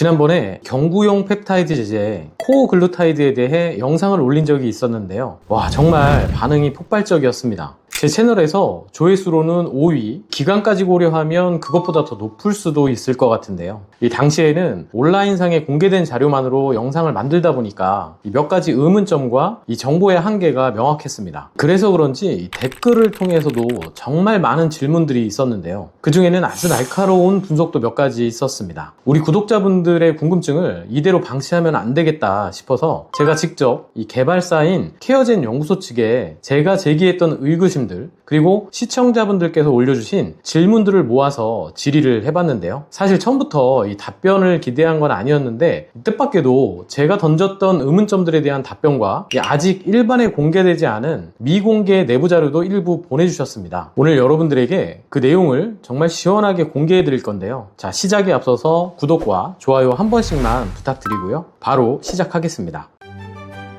지난번에 경구용 펩타이드 제제 코글루타이드에 대해 영상을 올린 적이 있었는데요. 와, 정말 반응이 폭발적이었습니다. 제 채널에서 조회수로는 5위, 기간까지 고려하면 그것보다 더 높을 수도 있을 것 같은데요. 이 당시에는 온라인상에 공개된 자료만으로 영상을 만들다 보니까 몇 가지 의문점과 이 정보의 한계가 명확했습니다. 그래서 그런지 댓글을 통해서도 정말 많은 질문들이 있었는데요. 그 중에는 아주 날카로운 분석도 몇 가지 있었습니다. 우리 구독자분들의 궁금증을 이대로 방치하면 안 되겠다 싶어서 제가 직접 이 개발사인 케어젠 연구소 측에 제가 제기했던 의구심들 그리고 시청자분들께서 올려주신 질문들을 모아서 질의를 해봤는데요. 사실 처음부터 이 답변을 기대한 건 아니었는데 뜻밖에도 제가 던졌던 의문점들에 대한 답변과 아직 일반에 공개되지 않은 미공개 내부 자료도 일부 보내주셨습니다. 오늘 여러분들에게 그 내용을 정말 시원하게 공개해 드릴 건데요. 자, 시작에 앞서서 구독과 좋아요 한 번씩만 부탁드리고요. 바로 시작하겠습니다.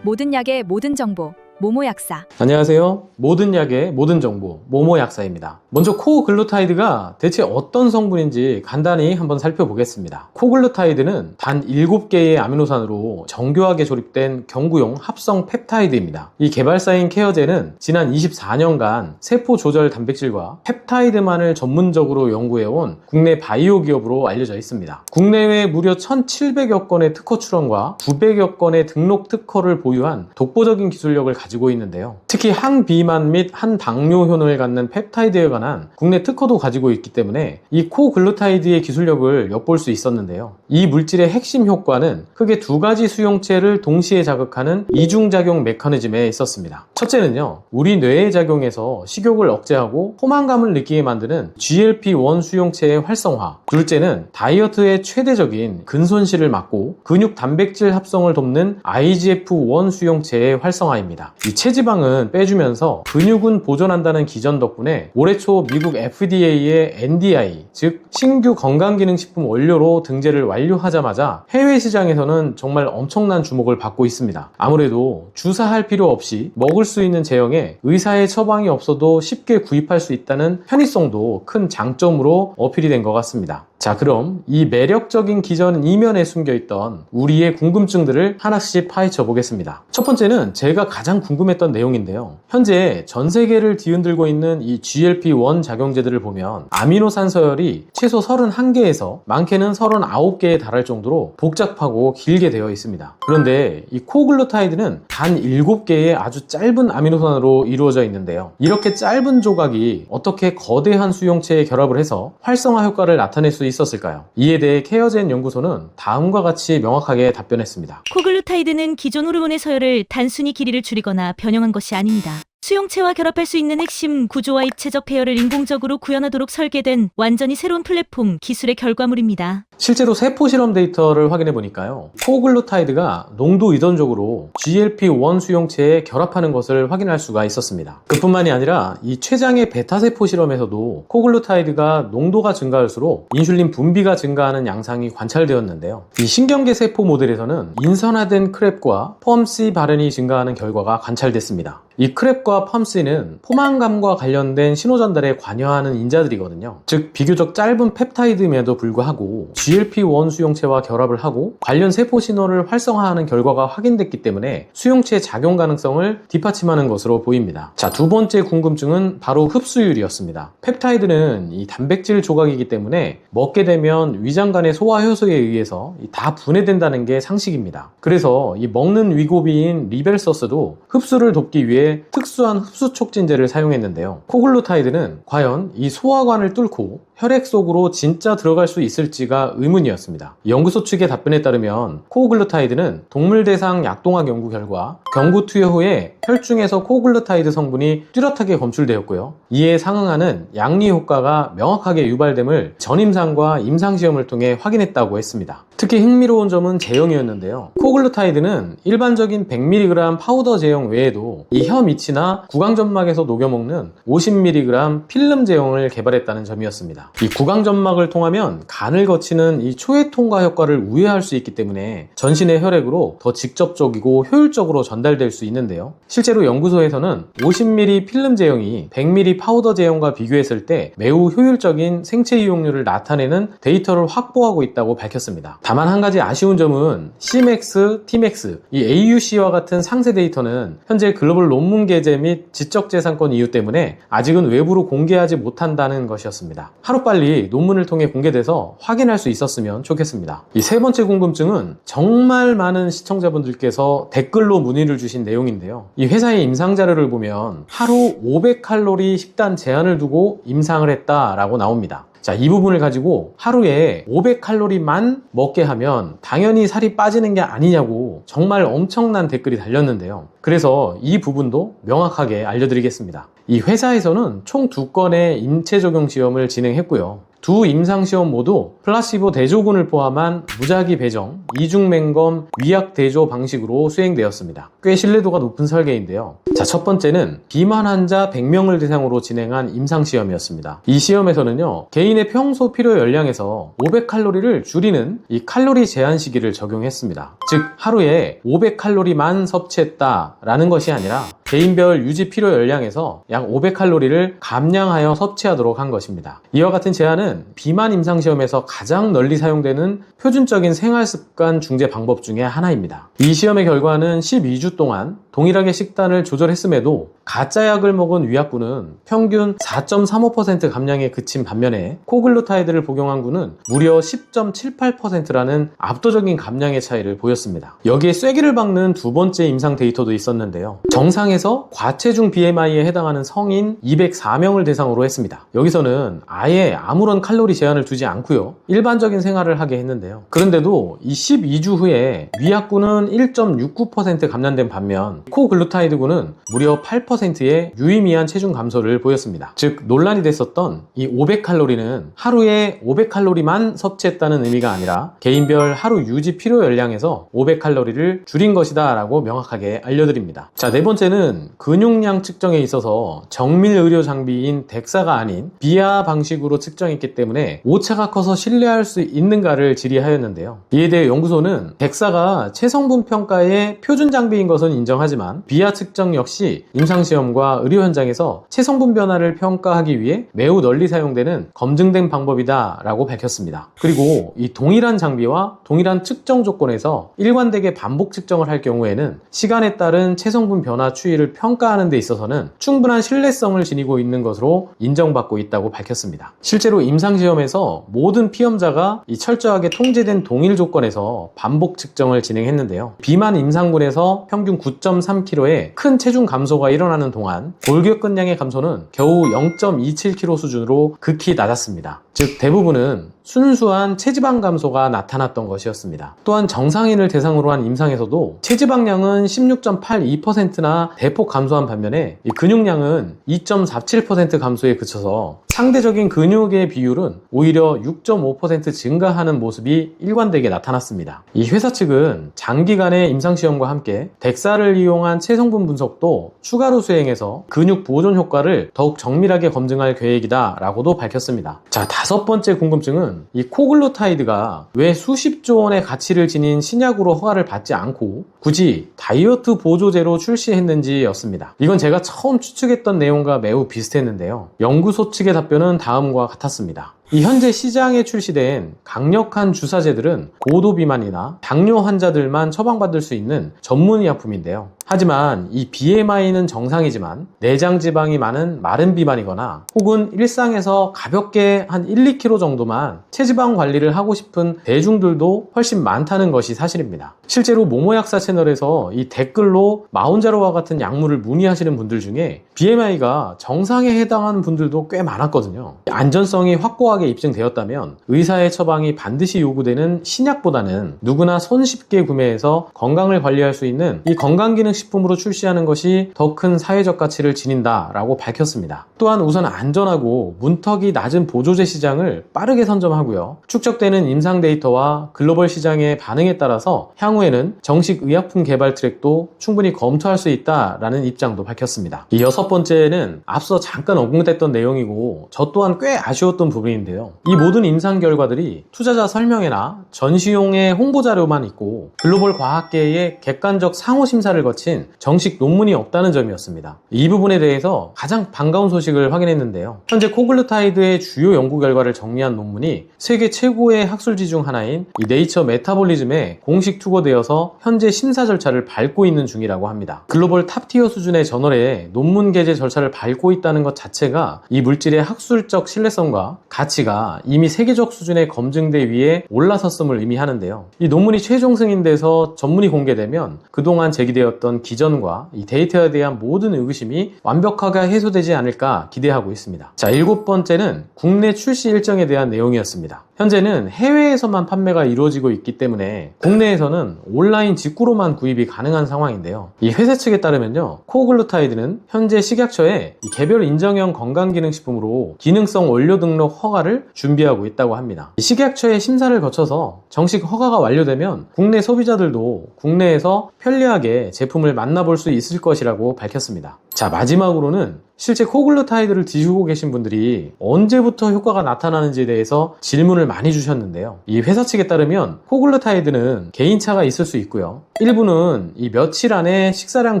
모든 약의 모든 정보 모모 약사. 안녕하세요. 모든 약의 모든 정보 모모 약사입니다. 먼저 코글루타이드가 대체 어떤 성분인지 간단히 한번 살펴보겠습니다. 코글루타이드는 단 7개의 아미노산으로 정교하게 조립된 경구용 합성 펩타이드입니다. 이 개발사인 케어젠은 지난 24년간 세포 조절 단백질과 펩타이드만을 전문적으로 연구해온 국내 바이오 기업으로 알려져 있습니다. 국내외 무려 1,700여 건의 특허 출원과 900여 건의 등록 특허를 보유한 독보적인 기술력을 가지고 있는데요. 특히 항비만 및 항당뇨효능을 갖는 펩타이드에 관한 국내 특허도 가지고 있기 때문에 이 코글루타이드의 기술력을 엿볼 수 있었는데요. 이 물질의 핵심 효과는 크게 두 가지 수용체를 동시에 자극하는 이중작용 메커니즘에 있었습니다. 첫째는요, 우리 뇌의 작용에서 식욕을 억제하고 포만감을 느끼게 만드는 GLP-1 수용체의 활성화. 둘째는 다이어트의 최대적인 근손실을 막고 근육 단백질 합성을 돕는 IGF-1 수용체의 활성화입니다. 이 체지방은 빼주면서 근육은 보존한다는 기전 덕분에 올해 초 미국 FDA의 NDI, 즉 신규 건강기능식품 원료로 등재를 완료하자마자 해외 시장에서는 정말 엄청난 주목을 받고 있습니다. 아무래도 주사할 필요 없이 먹을 수 있는 제형에 의사의 처방이 없어도 쉽게 구입할 수 있다는 편의성도 큰 장점으로 어필이 된 것 같습니다. 자, 그럼 이 매력적인 기전 이면에 숨겨있던 우리의 궁금증들을 하나씩 파헤쳐 보겠습니다. 첫 번째는 제가 가장 궁금했던 내용인데요. 현재 전 세계를 뒤흔들고 있는 이 GLP-1 작용제들을 보면 아미노산 서열이 최소 31개에서 많게는 39개에 달할 정도로 복잡하고 길게 되어 있습니다. 그런데 이 코글루타이드는 단 7개의 아주 짧은 아미노산으로 이루어져 있는데요. 이렇게 짧은 조각이 어떻게 거대한 수용체에 결합을 해서 활성화 효과를 나타낼 수 있었을까요? 이에 대해 케어젠 연구소는 다음과 같이 명확하게 답변했습니다. 코글루타이드는 기존 호르몬의 서열을 단순히 길이를 줄이거나 변형한 것이 아닙니다. 수용체와 결합할 수 있는 핵심 구조와 입체적 배열을 인공적으로 구현하도록 설계된 완전히 새로운 플랫폼 기술의 결과물입니다. 실제로 세포 실험 데이터를 확인해 보니까요, 코글루타이드가 농도 의존적으로 GLP-1 수용체에 결합하는 것을 확인할 수가 있었습니다. 그뿐만이 아니라 이 췌장의 베타세포 실험에서도 코글루타이드가 농도가 증가할수록 인슐린 분비가 증가하는 양상이 관찰되었는데요. 이 신경계 세포 모델에서는 인선화된 크랩과 펌C 발현이 증가하는 결과가 관찰됐습니다. 이 크랩과 펌C는 포만감과 관련된 신호 전달에 관여하는 인자들이거든요. 즉 비교적 짧은 펩타이드임에도 불구하고 GLP-1 수용체와 결합을 하고 관련 세포 신호를 활성화하는 결과가 확인됐기 때문에 수용체 작용 가능성을 뒷받침하는 것으로 보입니다. 자, 두 번째 궁금증은 바로 흡수율이었습니다. 펩타이드는 이 단백질 조각이기 때문에 먹게 되면 위장 간의 소화 효소에 의해서 다 분해된다는 게 상식입니다. 그래서 이 먹는 위고비인 리벨서스도 흡수를 돕기 위해 특수한 흡수 촉진제를 사용했는데요. 코글루타이드는 과연 이 소화관을 뚫고 혈액 속으로 진짜 들어갈 수 있을지가 의문이었습니다. 연구소 측의 답변에 따르면 코글루타이드는 동물 대상 약동학 연구 결과 경구 투여 후에 혈중에서 코글루타이드 성분이 뚜렷하게 검출되었고요. 이에 상응하는 양리 효과가 명확하게 유발됨을 전임상과 임상시험을 통해 확인했다고 했습니다. 특히 흥미로운 점은 제형이었는데요. 코글루타이드는 일반적인 100mg 파우더 제형 외에도 이 혀 밑이나 구강점막에서 녹여먹는 50mg 필름 제형을 개발했다는 점이었습니다. 있습니다. 이 구강점막을 통하면 간을 거치는 이 초회 통과 효과를 우회할 수 있기 때문에 전신의 혈액으로 더 직접적이고 효율적으로 전달될 수 있는데요. 실제로 연구소에서는 50ml 필름 제형이 100ml 파우더 제형과 비교했을 때 매우 효율적인 생체 이용률을 나타내는 데이터를 확보하고 있다고 밝혔습니다. 다만 한 가지 아쉬운 점은 Cmax, Tmax, 이 AUC와 같은 상세 데이터는 현재 글로벌 논문 게재 및 지적재산권 이유 때문에 아직은 외부로 공개하지 못한다는 것이었습니다. 하루빨리 논문을 통해 공개돼서 확인할 수 있었으면 좋겠습니다. 이 세 번째 궁금증은 정말 많은 시청자분들께서 댓글로 문의를 주신 내용인데요. 이 회사의 임상 자료를 보면 하루 500칼로리 식단 제한을 두고 임상을 했다라고 나옵니다. 자, 이 부분을 가지고 하루에 500칼로리만 먹게 하면 당연히 살이 빠지는 게 아니냐고 정말 엄청난 댓글이 달렸는데요. 그래서 이 부분도 명확하게 알려드리겠습니다. 이 회사에서는 총 2건의 인체 적용 시험을 진행했고요. 두 임상시험 모두 플라시보 대조군을 포함한 무작위 배정, 이중맹검, 위약 대조 방식으로 수행되었습니다. 꽤 신뢰도가 높은 설계인데요. 자, 첫 번째는 비만 환자 100명을 대상으로 진행한 임상시험이었습니다. 이 시험에서는요, 개인의 평소 필요 열량에서 500칼로리를 줄이는 이 칼로리 제한 시기를 적용했습니다. 즉, 하루에 500칼로리만 섭취했다라는 것이 아니라 개인별 유지 필요 열량에서 약 500칼로리를 감량하여 섭취하도록 한 것입니다. 이와 같은 제한은 비만 임상시험에서 가장 널리 사용되는 표준적인 생활습관 중재 방법 중에 하나입니다. 이 시험의 결과는 12주 동안 동일하게 식단을 조절했음에도 가짜 약을 먹은 위약군은 평균 4.35% 감량에 그친 반면에 코글루타이드를 복용한 군은 무려 10.78%라는 압도적인 감량의 차이를 보였습니다. 여기에 쐐기를 박는 두 번째 임상 데이터도 있었는데요. 정상에서 과체중 BMI에 해당하는 성인 204명을 대상으로 했습니다. 여기서는 아예 아무런 칼로리 제한을 두지 않고요, 일반적인 생활을 하게 했는데요. 그런데도 이 12주 후에 위약군은 1.69% 감량된 반면 코글루타이드군은 무려 8%의 유의미한 체중 감소를 보였습니다. 즉, 논란이 됐었던 이 500칼로리는 하루에 500칼로리만 섭취했다는 의미가 아니라 개인별 하루 유지 필요 열량에서 500칼로리를 줄인 것이다 라고 명확하게 알려드립니다. 자, 네 번째는 근육량 측정에 있어서 정밀 의료 장비인 덱사가 아닌 비아 방식으로 측정했기 때문에 오차가 커서 신뢰할 수 있는가를 질의하였는데요. 이에 대해 연구소는 덱사가 체성분 평가의 표준 장비인 것은 인정하지만 비아 측정 역시 임상시험과 의료 현장에서 체성분 변화를 평가하기 위해 매우 널리 사용되는 검증된 방법이다 라고 밝혔습니다. 그리고 이 동일한 장비와 동일한 측정 조건에서 일관되게 반복 측정을 할 경우에는 시간에 따른 체성분 변화 추이를 평가하는 데 있어서는 충분한 신뢰성을 지니고 있는 것으로 인정받고 있다고 밝혔습니다. 실제로 임상시험에서 모든 피험자가 이 철저하게 통제된 동일 조건에서 반복 측정을 진행했는데요. 비만 임상군에서 평균 9.3kg의 큰 체중 감소가 일어나는 동안 골격근량의 감소는 겨우 0.27kg 수준으로 극히 낮았습니다. 즉, 대부분은 순수한 체지방 감소가 나타났던 것이었습니다. 또한 정상인을 대상으로 한 임상에서도 체지방량은 16.82%나 대폭 감소한 반면에 이 근육량은 2.47% 감소에 그쳐서 상대적인 근육의 비율은 오히려 6.5% 증가하는 모습이 일관되게 나타났습니다. 이 회사 측은 장기간의 임상시험과 함께 덱사를 이용한 체성분 분석도 추가로 수행해서 근육 보존 효과를 더욱 정밀하게 검증할 계획이다 라고도 밝혔습니다. 자, 다섯 번째 궁금증은 이 코글루타이드가 왜 수십조 원의 가치를 지닌 신약으로 허가를 받지 않고 굳이 다이어트 보조제로 출시했는지였습니다. 이건 제가 처음 추측했던 내용과 매우 비슷했는데요. 연구소 측의 답변은 다음과 같았습니다. 이 현재 시장에 출시된 강력한 주사제들은 고도 비만이나 당뇨 환자들만 처방받을 수 있는 전문의약품인데요. 하지만 이 BMI는 정상이지만 내장 지방이 많은 마른 비만이거나 혹은 일상에서 가볍게 한 1, 2kg 정도만 체지방 관리를 하고 싶은 대중들도 훨씬 많다는 것이 사실입니다. 실제로 모모약사 채널에서 이 댓글로 마운자로와 같은 약물을 문의하시는 분들 중에 BMI가 정상에 해당하는 분들도 꽤 많았거든요. 안전성이 확고하게 입증되었다면 의사의 처방이 반드시 요구되는 신약보다는 누구나 손쉽게 구매해서 건강을 관리할 수 있는 이 건강기능식품으로 출시하는 것이 더 큰 사회적 가치를 지닌다라고 밝혔습니다. 또한 우선 안전하고 문턱이 낮은 보조제 시장을 빠르게 선점하고요. 축적되는 임상 데이터와 글로벌 시장의 반응에 따라서 향후에는 정식 의약품 개발 트랙도 충분히 검토할 수 있다라는 입장도 밝혔습니다. 이 여섯 번째는 앞서 잠깐 언급됐던 내용이고 저 또한 꽤 아쉬웠던 부분인데 내용인데요. 이 모든 임상 결과들이 투자자 설명회나 전시용의 홍보 자료만 있고 글로벌 과학계의 객관적 상호 심사를 거친 정식 논문이 없다는 점이었습니다. 이 부분에 대해서 가장 반가운 소식을 확인했는데요. 현재 코글루타이드의 주요 연구 결과를 정리한 논문이 세계 최고의 학술지 중 하나인 이 네이처 메타볼리즘에 공식 투고되어서 현재 심사 절차를 밟고 있는 중이라고 합니다. 글로벌 탑티어 수준의 저널에 논문 게재 절차를 밟고 있다는 것 자체가 이 물질의 학술적 신뢰성과 가치가 이미 세계적 수준의 검증대 위에 올라섰음을 의미하는데요. 이 논문이 최종 승인돼서 전문이 공개되면 그동안 제기되었던 기전과 이 데이터에 대한 모든 의구심이 완벽하게 해소되지 않을까 기대하고 있습니다. 자, 7번째는 국내 출시 일정에 대한 내용이었습니다. 현재는 해외에서만 판매가 이루어지고 있기 때문에 국내에서는 온라인 직구로만 구입이 가능한 상황인데요. 이 회사 측에 따르면요, 코글루타이드는 현재 식약처에 이 개별 인정형 건강기능식품으로 기능성 원료 등록 허가를 준비하고 있다고 합니다. 이 식약처의 심사를 거쳐서 정식 허가가 완료되면 국내 소비자들도 국내에서 편리하게 제품을 만나볼 수 있을 것이라고 밝혔습니다. 자, 마지막으로는 실제 코글루타이드를 드시고 계신 분들이 언제부터 효과가 나타나는지에 대해서 질문을 많이 주셨는데요. 이 회사 측에 따르면 코글루타이드는 개인차가 있을 수 있고요. 일부는 이 며칠 안에 식사량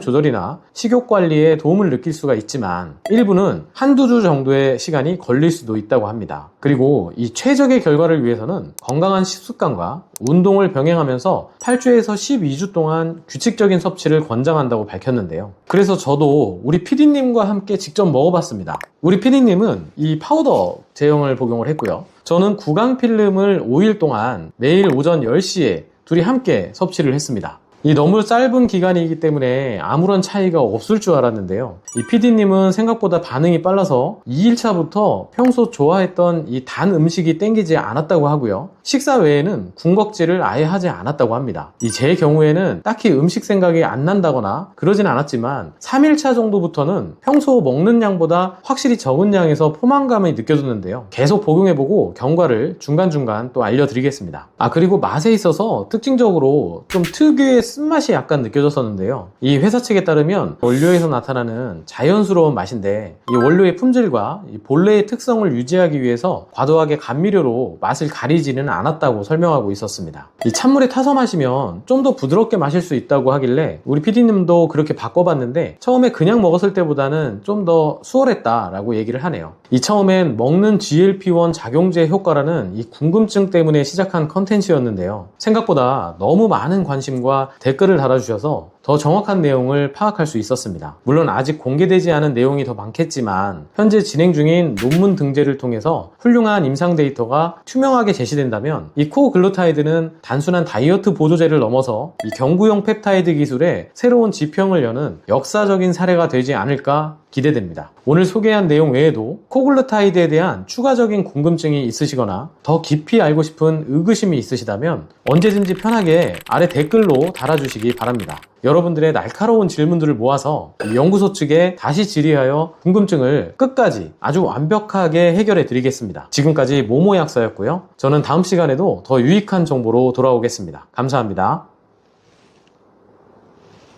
조절이나 식욕 관리에 도움을 느낄 수가 있지만 일부는 한두 주 정도의 시간이 걸릴 수도 있다고 합니다. 그리고 이 최적의 결과를 위해서는 건강한 식습관과 운동을 병행하면서 8주에서 12주 동안 규칙적인 섭취를 권장한다고 밝혔는데요. 그래서 저도 우리 PD님과 함께 직접 먹어봤습니다. 우리 PD님은 이 파우더 제형을 복용을 했고요. 저는 구강 필름을 5일 동안 매일 오전 10시에 둘이 함께 섭취를 했습니다. 이 너무 짧은 기간이기 때문에 아무런 차이가 없을 줄 알았는데요. 이 PD님은 생각보다 반응이 빨라서 2일차부터 평소 좋아했던 이 단 음식이 땡기지 않았다고 하고요. 식사 외에는 군것질을 아예 하지 않았다고 합니다. 이 제 경우에는 딱히 음식 생각이 안 난다거나 그러진 않았지만 3일차 정도부터는 평소 먹는 양보다 확실히 적은 양에서 포만감이 느껴졌는데요. 계속 복용해보고 경과를 중간중간 또 알려드리겠습니다. 그리고 맛에 있어서 특징적으로 좀 특유의 쓴맛이 약간 느껴졌었는데요. 이 회사 측에 따르면 원료에서 나타나는 자연스러운 맛인데 이 원료의 품질과 이 본래의 특성을 유지하기 위해서 과도하게 감미료로 맛을 가리지는 않았다고 설명하고 있었습니다. 이 찬물에 타서 마시면 좀 더 부드럽게 마실 수 있다고 하길래 우리 PD님도 그렇게 바꿔봤는데 처음에 그냥 먹었을 때보다는 좀 더 수월했다라고 얘기를 하네요. 이 처음엔 먹는 GLP-1 작용제 효과라는 이 궁금증 때문에 시작한 컨텐츠였는데요. 생각보다 너무 많은 관심과 댓글을 달아주셔서 더 정확한 내용을 파악할 수 있었습니다. 물론 아직 공개되지 않은 내용이 더 많겠지만 현재 진행 중인 논문 등재를 통해서 훌륭한 임상 데이터가 투명하게 제시된다면 이 코글루타이드는 단순한 다이어트 보조제를 넘어서 이 경구용 펩타이드 기술의 새로운 지평을 여는 역사적인 사례가 되지 않을까 기대됩니다. 오늘 소개한 내용 외에도 코글루타이드에 대한 추가적인 궁금증이 있으시거나 더 깊이 알고 싶은 의구심이 있으시다면 언제든지 편하게 아래 댓글로 달아주시기 바랍니다. 여러분들의 날카로운 질문들을 모아서 연구소 측에 다시 질의하여 궁금증을 끝까지 아주 완벽하게 해결해 드리겠습니다. 지금까지 모모약사였고요. 저는 다음 시간에도 더 유익한 정보로 돌아오겠습니다. 감사합니다.